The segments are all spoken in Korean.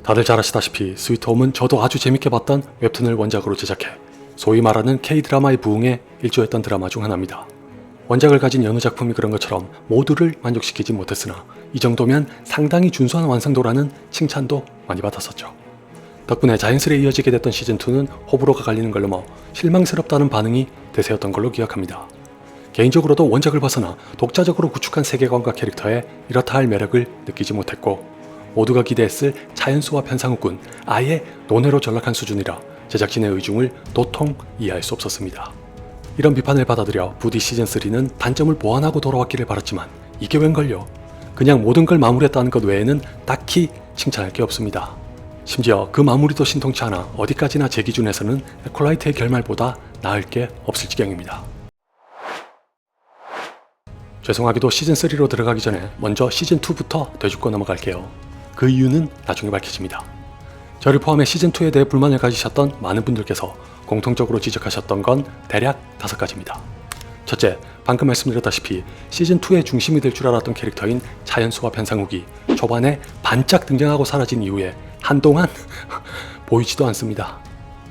다들 잘 아시다시피 스위트홈은 저도 아주 재밌게 봤던 웹툰을 원작으로 제작해 소위 말하는 K-드라마의 부흥에 일조했던 드라마 중 하나입니다. 원작을 가진 여느 작품이 그런 것처럼 모두를 만족시키지 못했으나 이 정도면 상당히 준수한 완성도라는 칭찬도 많이 받았었죠. 덕분에 자연스레 이어지게 됐던 시즌2는 호불호가 갈리는 걸 넘어 실망스럽다는 반응이 대세였던 걸로 기억합니다. 개인적으로도 원작을 벗어나 독자적으로 구축한 세계관과 캐릭터에 이렇다 할 매력을 느끼지 못했고 모두가 기대했을 차현수와 편상욱군 아예 논외로 전락한 수준이라 제작진의 의중을 도통 이해할 수 없었습니다. 이런 비판을 받아들여 부디 시즌3는 단점을 보완하고 돌아왔기를 바랐지만 이게 웬걸요? 그냥 모든 걸 마무리했다는 것 외에는 딱히 칭찬할 게 없습니다. 심지어 그 마무리도 신통치 않아 어디까지나 제 기준에서는 에콜라이트의 결말보다 나을 게 없을 지경입니다. 죄송하게도 시즌3로 들어가기 전에 먼저 시즌2부터 되짚고 넘어갈게요. 그 이유는 나중에 밝혀집니다. 저를 포함해 시즌2에 대해 불만을 가지셨던 많은 분들께서 공통적으로 지적하셨던 건 대략 5가지입니다. 첫째, 방금 말씀드렸다시피 시즌2의 중심이 될 줄 알았던 캐릭터인 차현수와 편상욱이 초반에 반짝 등장하고 사라진 이후에 한동안 보이지도 않습니다.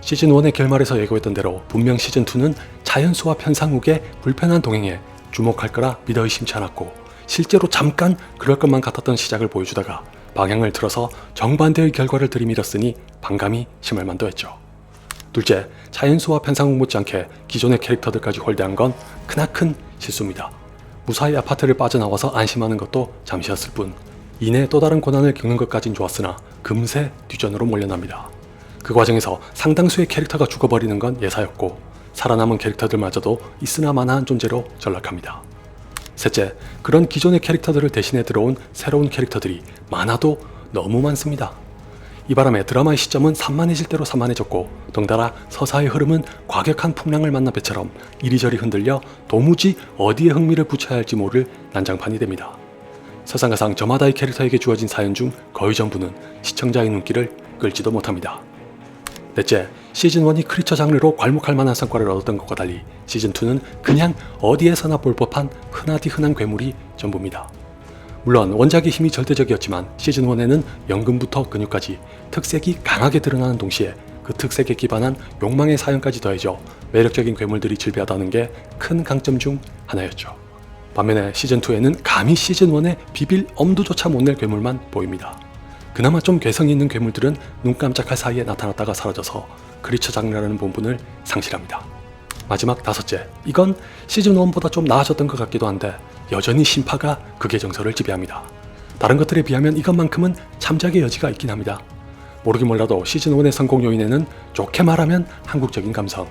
시즌1의 결말에서 예고했던 대로 분명 시즌2는 차현수와 편상욱의 불편한 동행에 주목할 거라 믿어 의심치 않았고 실제로 잠깐 그럴 것만 같았던 시작을 보여주다가 방향을 틀어서 정반대의 결과를 들이밀었으니 반감이 심할 만도 했죠. 둘째, 차현수와 편상욱 못지않게 기존의 캐릭터들까지 홀대한 건 크나큰 실수입니다. 무사히 아파트를 빠져나와서 안심하는 것도 잠시였을 뿐 이내 또 다른 고난을 겪는 것까진 좋았으나 금세 뒷전으로 몰려납니다. 그 과정에서 상당수의 캐릭터가 죽어버리는 건 예사였고 살아남은 캐릭터들마저도 있으나 마나한 존재로 전락합니다. 셋째, 그런 기존의 캐릭터들을 대신해 들어온 새로운 캐릭터들이 많아도 너무 많습니다. 이 바람에 드라마의 시점은 산만해질 대로 산만해졌고 덩달아 서사의 흐름은 과격한 풍랑을 만난 배처럼 이리저리 흔들려 도무지 어디에 흥미를 붙여야 할지 모를 난장판이 됩니다. 설상가상 저마다의 캐릭터에게 주어진 사연 중 거의 전부는 시청자의 눈길을 끌지도 못합니다. 넷째, 시즌1이 크리처 장르로 괄목할 만한 성과를 얻었던 것과 달리 시즌2는 그냥 어디에서나 볼 법한 흔하디 흔한 괴물이 전부입니다. 물론 원작의 힘이 절대적이었지만 시즌1에는 연금부터 근육까지 특색이 강하게 드러나는 동시에 그 특색에 기반한 욕망의 사연까지 더해져 매력적인 괴물들이 질비하다는 게 큰 강점 중 하나였죠. 반면에 시즌2에는 감히 시즌1의 비빌 엄두조차 못 낼 괴물만 보입니다. 그나마 좀 개성이 있는 괴물들은 눈 깜짝할 사이에 나타났다가 사라져서 크리처 장르라는 본분을 상실합니다. 마지막 다섯째, 이건 시즌1보다 좀 나아졌던 것 같기도 한데 여전히 신파가 극의 정서를 지배합니다. 다른 것들에 비하면 이것만큼은 참작의 여지가 있긴 합니다. 모르긴 몰라도 시즌1의 성공 요인에는 좋게 말하면 한국적인 감성,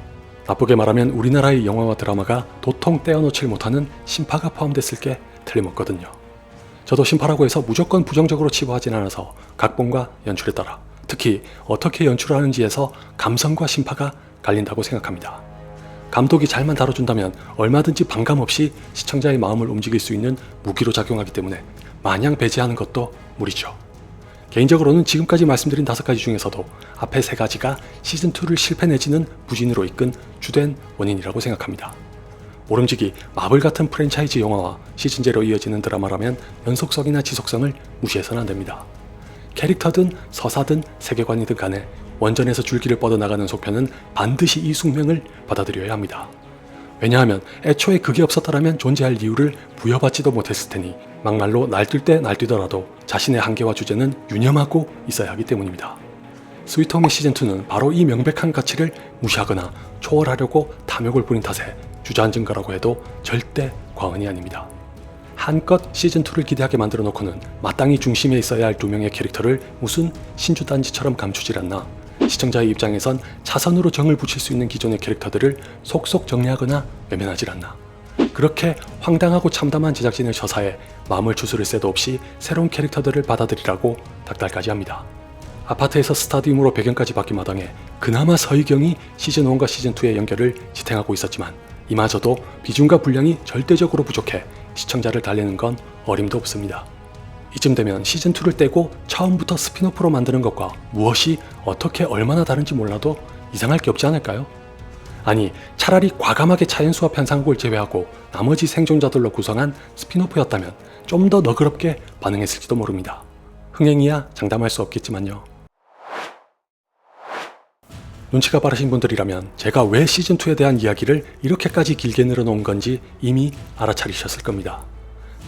나쁘게 말하면 우리나라의 영화와 드라마가 도통 떼어놓질 못하는 신파가 포함됐을 게 틀림없거든요. 저도 신파라고 해서 무조건 부정적으로 치부하진 않아서 각본과 연출에 따라 특히 어떻게 연출하는지에서 감성과 신파가 갈린다고 생각합니다. 감독이 잘만 다뤄준다면 얼마든지 반감 없이 시청자의 마음을 움직일 수 있는 무기로 작용하기 때문에 마냥 배제하는 것도 무리죠. 개인적으로는 지금까지 말씀드린 5가지 중에서도 앞에 3가지가 시즌2를 실패 내지는 부진으로 이끈 주된 원인이라고 생각합니다. 모름지기 마블 같은 프랜차이즈 영화와 시즌제로 이어지는 드라마라면 연속성이나 지속성을 무시해서는 안됩니다. 캐릭터든 서사든 세계관이든 간에 원전에서 줄기를 뻗어나가는 속편은 반드시 이 숙명을 받아들여야 합니다. 왜냐하면 애초에 그게 없었더라면 존재할 이유를 부여받지도 못했을 테니 막말로 날뛸 때 날뛰더라도 자신의 한계와 주제는 유념하고 있어야 하기 때문입니다. 스위트홈의 시즌2는 바로 이 명백한 가치를 무시하거나 초월하려고 탐욕을 부린 탓에 주저앉은 거라고 해도 절대 과언이 아닙니다. 한껏 시즌2를 기대하게 만들어 놓고는 마땅히 중심에 있어야 할 2명의 캐릭터를 무슨 신주단지처럼 감추질 않나, 시청자의 입장에선 차선으로 정을 붙일 수 있는 기존의 캐릭터들을 속속 정리하거나 외면하질 않나, 그렇게 황당하고 참담한 제작진을 처사해 마음을 추스를 새도 없이 새로운 캐릭터들을 받아들이라고 닥달까지 합니다. 아파트에서 스타디움으로 배경까지 바뀐 마당에 그나마 서희경이 시즌1과 시즌2의 연결을 지탱하고 있었지만 이마저도 비중과 분량이 절대적으로 부족해 시청자를 달래는 건 어림도 없습니다. 이쯤 되면 시즌2를 떼고 처음부터 스피노프로 만드는 것과 무엇이 어떻게 얼마나 다른지 몰라도 이상할 게 없지 않을까요? 아니, 차라리 과감하게 차현수와 편상욱을 제외하고 나머지 생존자들로 구성한 스피노프였다면 좀 더 너그럽게 반응했을지도 모릅니다. 흥행이야 장담할 수 없겠지만요. 눈치가 빠르신 분들이라면 제가 왜 시즌2에 대한 이야기를 이렇게까지 길게 늘어놓은 건지 이미 알아차리셨을 겁니다.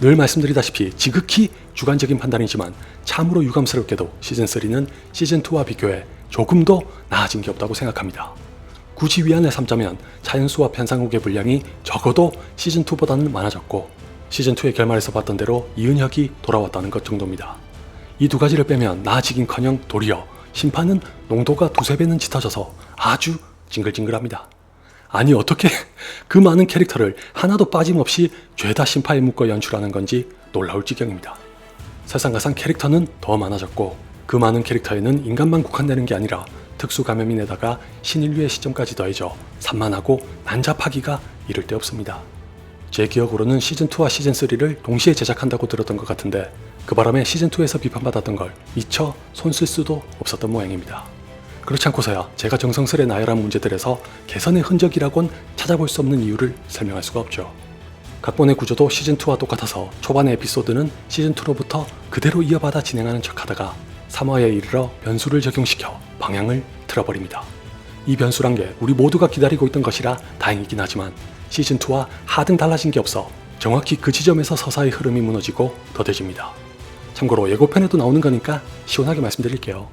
늘 말씀드리다시피 지극히 주관적인 판단이지만 참으로 유감스럽게도 시즌3는 시즌2와 비교해 조금도 나아진 게 없다고 생각합니다. 굳이 위안을 삼자면 차연수와 편상욱의 분량이 적어도 시즌2보다는 많아졌고 시즌2의 결말에서 봤던 대로 이은혁이 돌아왔다는 것 정도입니다. 이 두 가지를 빼면 나아지긴커녕 도리어 심판은 농도가 두세 배는 짙어져서 아주 징글징글합니다. 아니 어떻게 그 많은 캐릭터를 하나도 빠짐없이 죄다 심파에 묶어 연출하는 건지 놀라울 지경입니다. 설상가상 캐릭터는 더 많아졌고 그 많은 캐릭터에는 인간만 국한되는 게 아니라 특수 감염인에다가 신인류의 시점까지 더해져 산만하고 난잡하기가 이를 데 없습니다. 제 기억으로는 시즌2와 시즌3를 동시에 제작한다고 들었던 것 같은데 그 바람에 시즌2에서 비판받았던 걸 미처 손쓸 수도 없었던 모양입니다. 그렇지 않고서야 제가 정성스레 나열한 문제들에서 개선의 흔적이라곤 찾아볼 수 없는 이유를 설명할 수가 없죠. 각본의 구조도 시즌2와 똑같아서 초반의 에피소드는 시즌2로부터 그대로 이어받아 진행하는 척하다가 3화에 이르러 변수를 적용시켜 방향을 틀어버립니다. 이 변수란 게 우리 모두가 기다리고 있던 것이라 다행이긴 하지만 시즌2와 하등 달라진 게 없어 정확히 그 지점에서 서사의 흐름이 무너지고 더뎌집니다. 참고로 예고편에도 나오는 거니까 시원하게 말씀드릴게요.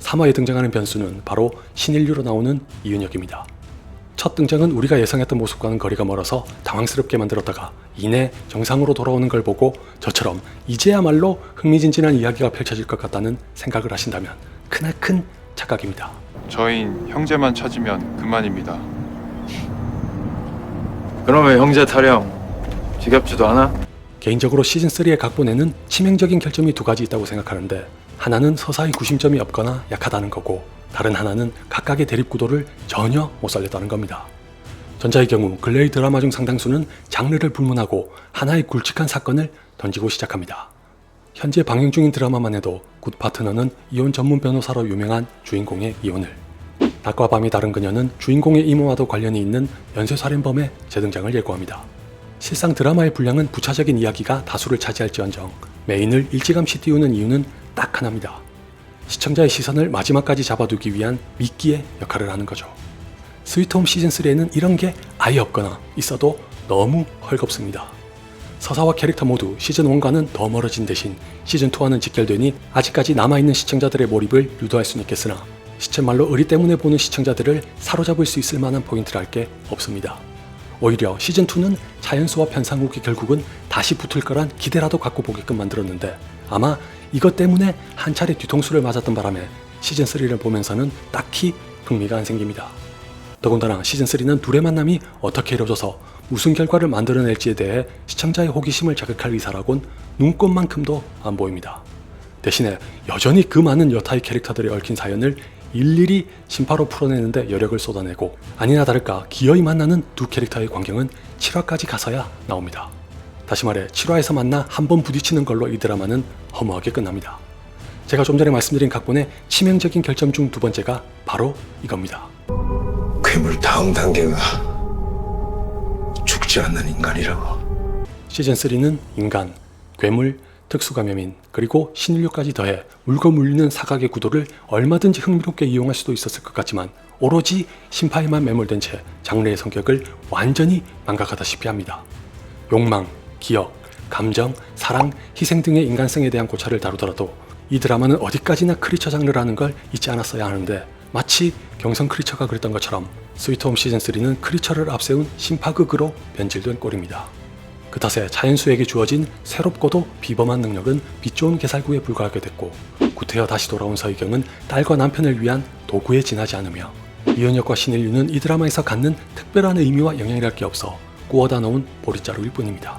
3화에 등장하는 변수는 바로 신인류로 나오는 이은혁입니다. 첫 등장은 우리가 예상했던 모습과는 거리가 멀어서 당황스럽게 만들었다가 이내 정상으로 돌아오는 걸 보고 저처럼 이제야말로 흥미진진한 이야기가 펼쳐질 것 같다는 생각을 하신다면 크나큰 착각입니다. 저인 형제만 찾으면 그만입니다. 그러면 형제 타령 지겹지도 않아? 개인적으로 시즌3의 각본에는 치명적인 결점이 두 가지 있다고 생각하는데 하나는 서사의 구심점이 없거나 약하다는 거고 다른 하나는 각각의 대립구도를 전혀 못 살렸다는 겁니다. 전자의 경우 근래의 드라마 중 상당수는 장르를 불문하고 하나의 굵직한 사건을 던지고 시작합니다. 현재 방영 중인 드라마만 해도 굿 파트너는 이혼 전문 변호사로 유명한 주인공의 이혼을, 낮과 밤이 다른 그녀는 주인공의 이모와도 관련이 있는 연쇄살인범의 재등장을 예고합니다. 실상 드라마의 분량은 부차적인 이야기가 다수를 차지할지언정 메인을 일찌감치 띄우는 이유는 딱 하나입니다. 시청자의 시선을 마지막까지 잡아두기 위한 미끼의 역할을 하는 거죠. 스위트홈 시즌3에는 이런 게 아예 없거나 있어도 너무 헐겁습니다. 서사와 캐릭터 모두 시즌1과는 더 멀어진 대신 시즌2와는 직결되니 아직까지 남아있는 시청자들의 몰입을 유도할 수는 있겠으나 시쳇말로 의리 때문에 보는 시청자들을 사로잡을 수 있을 만한 포인트를 할 게 없습니다. 오히려 시즌2는 차연수와 편상욱이 결국은 다시 붙을 거란 기대라도 갖고 보게끔 만들었는데 아마 이것 때문에 한 차례 뒤통수를 맞았던 바람에 시즌3를 보면서는 딱히 흥미가 안 생깁니다. 더군다나 시즌3는 둘의 만남이 어떻게 이루어져서 무슨 결과를 만들어낼지에 대해 시청자의 호기심을 자극할 의사라곤 눈꼽만큼도 안 보입니다. 대신에 여전히 그 많은 여타의 캐릭터들이 얽힌 사연을 일일이 심파로 풀어내는데 여력을 쏟아내고 아니나 다를까 기어이 만나는 두 캐릭터의 광경은 7화까지 가서야 나옵니다. 다시 말해 7화에서 만나 한 번 부딪히는 걸로 이 드라마는 허무하게 끝납니다. 제가 좀 전에 말씀드린 각본의 치명적인 결점 중 두 번째가 바로 이겁니다. 괴물 다음 단계가 죽지 않는 인간이라고. 시즌3는 인간, 괴물, 특수감염인, 그리고 신인류까지 더해 물고 물리는 사각의 구도를 얼마든지 흥미롭게 이용할 수도 있었을 것 같지만 오로지 심파에만 매몰된 채 장르의 성격을 완전히 망각하다시피 합니다. 욕망, 기억, 감정, 사랑, 희생 등의 인간성에 대한 고찰을 다루더라도 이 드라마는 어디까지나 크리처 장르라는 걸 잊지 않았어야 하는데 마치 경성 크리처가 그랬던 것처럼 스위트홈 시즌3는 크리처를 앞세운 심파극으로 변질된 꼴입니다. 그 탓에 차연수에게 주어진 새롭고도 비범한 능력은 빛 좋은 개살구에 불과하게 됐고 구태여 다시 돌아온 서희경은 딸과 남편을 위한 도구에 지나지 않으며 이은혁과 신인류는 이 드라마에서 갖는 특별한 의미와 영향이랄 게 없어 꾸어다 놓은 보릿자루일 뿐입니다.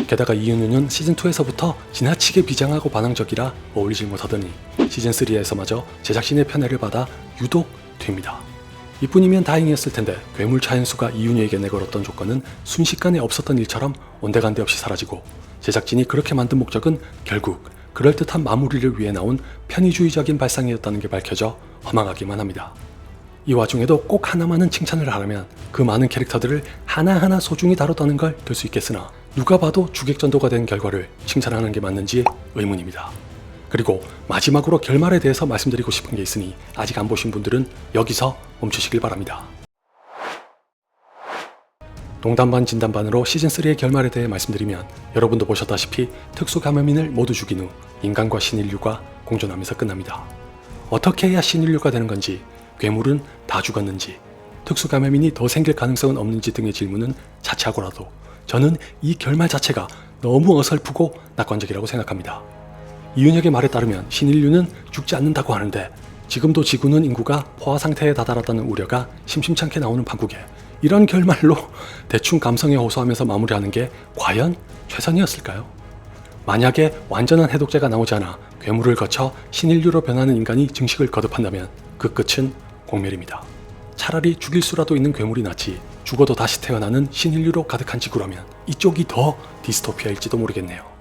게다가 이은유는 시즌2에서부터 지나치게 비장하고 반항적이라 어울리지 못하더니 시즌3에서마저 제작진의 편애를 받아 유독 튑니다. 이뿐이면 다행이었을 텐데 괴물 차연수가 이윤희에게 내걸었던 조건은 순식간에 없었던 일처럼 온데간데 없이 사라지고 제작진이 그렇게 만든 목적은 결국 그럴듯한 마무리를 위해 나온 편의주의적인 발상이었다는 게 밝혀져 허망하기만 합니다. 이 와중에도 꼭 하나만은 칭찬을 하려면 그 많은 캐릭터들을 하나하나 소중히 다뤘다는 걸 들 수 있겠으나 누가 봐도 주객전도가 된 결과를 칭찬하는 게 맞는지 의문입니다. 그리고 마지막으로 결말에 대해서 말씀드리고 싶은 게 있으니 아직 안 보신 분들은 여기서 멈추시길 바랍니다. 농담 반 진담 반으로 시즌3의 결말에 대해 말씀드리면 여러분도 보셨다시피 특수 감염인을 모두 죽인 후 인간과 신인류가 공존하면서 끝납니다. 어떻게 해야 신인류가 되는 건지, 괴물은 다 죽었는지, 특수 감염인이 더 생길 가능성은 없는지 등의 질문은 자체하고라도 저는 이 결말 자체가 너무 어설프고 낙관적이라고 생각합니다. 이윤혁의 말에 따르면 신인류는 죽지 않는다고 하는데 지금도 지구는 인구가 포화 상태에 다다랐다는 우려가 심심찮게 나오는 판국에 이런 결말로 대충 감성에 호소하면서 마무리하는 게 과연 최선이었을까요? 만약에 완전한 해독제가 나오지 않아 괴물을 거쳐 신인류로 변하는 인간이 증식을 거듭한다면 그 끝은 공멸입니다. 차라리 죽일 수라도 있는 괴물이 낫지 죽어도 다시 태어나는 신인류로 가득한 지구라면 이쪽이 더 디스토피아일지도 모르겠네요.